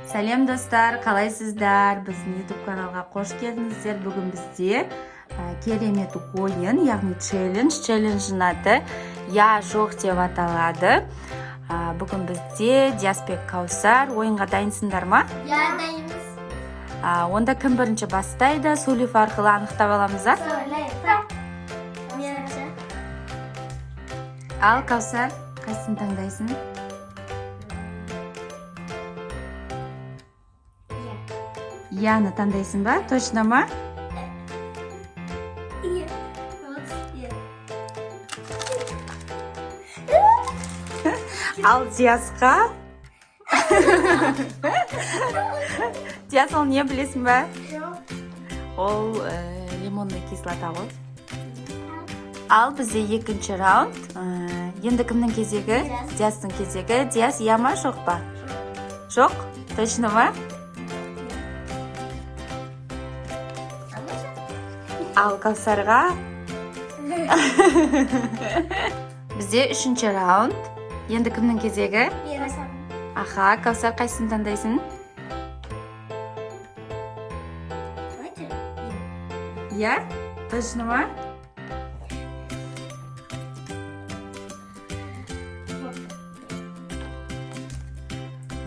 Сәлем достар, қалайсыздар? Біздің YouTube каналға қош келдіңіздер. Бүгін бізде керемет ойын, яғни челлендждің аты «Я жоқ» деп аталады. Бүгін бізде Диаспек, Каусар ойынға дайынсыңдар ма? Я дайынбыз. Онда кім бірінші бастайды? Сөйлеу арқылы анықтап аламыз, а? Ал, Каусар, қайсысын таңдайсың? Яны таңдайсың ба? Точно ма? Ал Диасқа? Диас, ол не білесің ба? Ол лимонный кислота ғой. Ал бізде екінші раунд. Енді кімнің кезегі? Диастың кезегі. Диас, я ма, жоқ па? Жоқ? Точно ма? Ал Каусарға? Бізде үшінші раунд. Енді кімнің кезегі? Аха, Каусар, қайсысын таңдайсың? Я? Точно ма?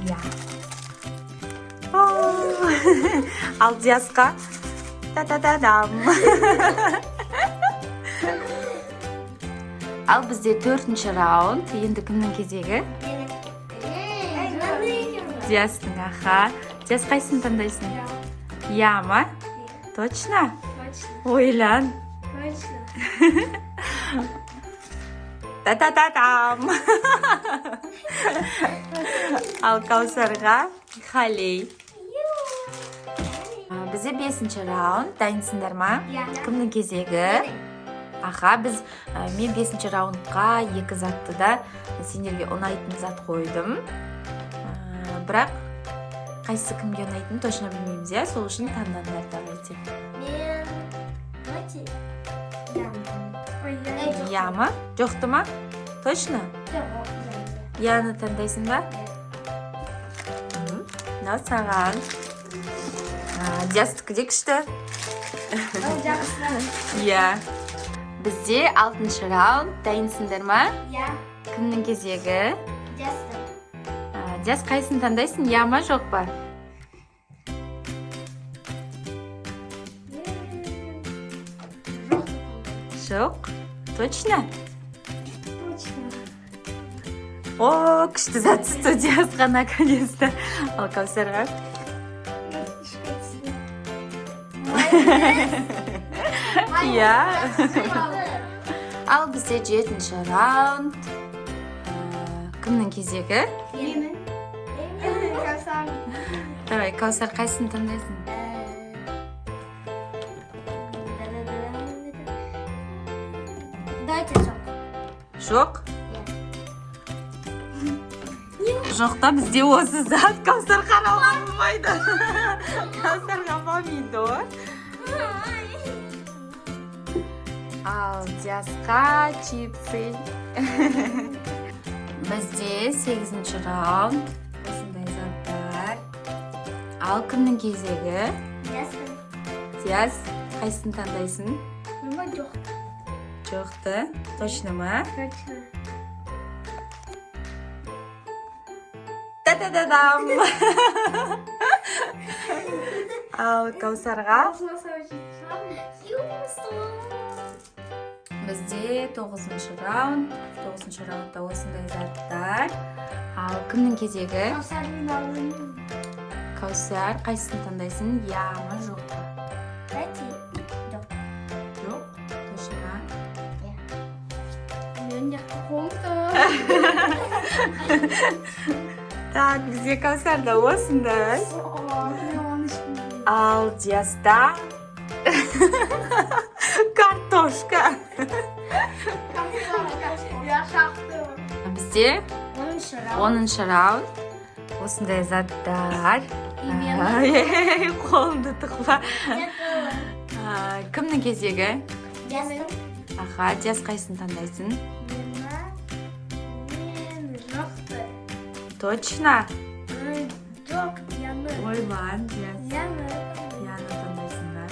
Я. Ал Диасқа? Та-та-та-дам. Ал бізде төртінші раунд. Енді кімнің кезегі? Диастың, аха. Диас, қайсысын таңдайсың? Я ма? Точно? Ойлан. Та-та-та-дам. Ал Каусарға? Халей. Бізде бесінші раунд. Дайынсыңдар ма? Кімнің кезегі? Аха, мен бесінші раундқа екі затты да сендерге ұнайтын зат қойдым. Бірақ қайсысы кімге ұнайтын точно білмейміз, я? Сол үшін таңдаңдар давайте. Я ма? Жоқты ма? Точно? Яны таңдайсың ба? Мынау саған. Диастікі де күшті. Я. Бізде алтыншы раунд. Дайынсыңдар ма? Я. Кімнің кезегі? Диастың. Диас, қайсын таңдайсың? Я ма, жоқ па? Жоқ. Точно? О, күшті зат түсті Диасқа наконец-то. Ал Каусарға? Я. Ал бізде жетінші раунд. Кімнің кезегі? Менің. Каусар. Давай, Каусар, қайсысын таңдайсың? Давайте жоқ. Жоқ? Жоқта бізде осы зат. Каусар қарауға болмайды. Каусарға помидор. Ал Диасқа чипсы. Бізде 8-ші раунд. Осындай заттар. Ал кімнің кезегі? Диастың. Диас, қайсысын таңдайсың? Мама жоқ. Жоқты. Точно ма? Точно. Та-та-та-дам. Ал Каусарға? Бізде 9-ші раунд. 9-ші раундта осындай заттар. Ал кімнің кезегі? Каусардың алдын. Каусар, қайсысын таңдайсың? Я ма, жоқ па? Дайте. Жоқ. Жоқ? Точно ма? Мен де қоңды. Так, бізде Каусарда осындай. Ал Диаста картошка. Бізде 10-ші раунд. Осындай заттар. Қолымды тұқпа. Кімнің кезегі? Диастың. Аха, Диас, қайсысын таңдайсың? Мен жоқты. Точно? Жоқ, я Ойлан, Яна. Яна таңдайсыңдар.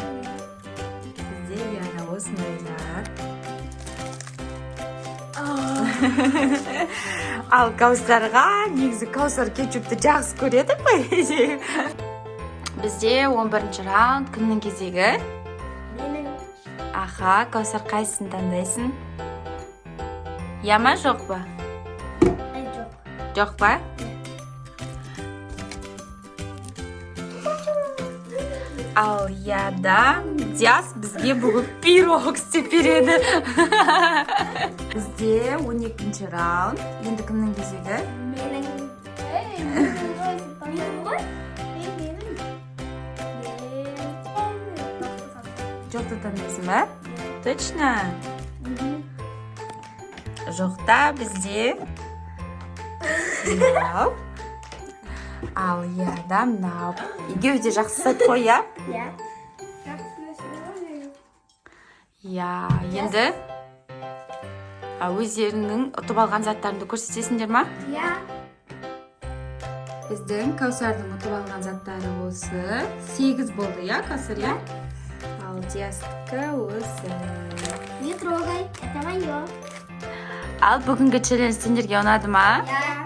Бізде Яна осындайлар. Ал Каусарға негізі Каусар кетчупті жақсы көреді ғой. Бізде 11-ші раунд, кімнің кезегі? Менің. Аха, Каусар қайсысын таңдайсың? Яма жоқ па? Жоқ. Жоқ па? Ал яда Диас бізге бүгін пирог істеп береді. Бізде 12-ші раунд. Енді кімнің кезегі? Менің. Менің ғой? Жоқты таңдайсың ба? Точно? Жоқта бізде мынау. Ал яда мынау. Екеуі де жақсы сәт қой, я? Иә. Я, енді өздерінің ұтып алған заттарыңды көрсетесіңдер ма? Иә. Біздің Каусардың ұтып алған заттары осы 8 болды, я, Каусар, я? Ал Диастікі осы. Не трогай, это мое. Ал бүгінгі челлендж сендерге ұнады ма? Иә.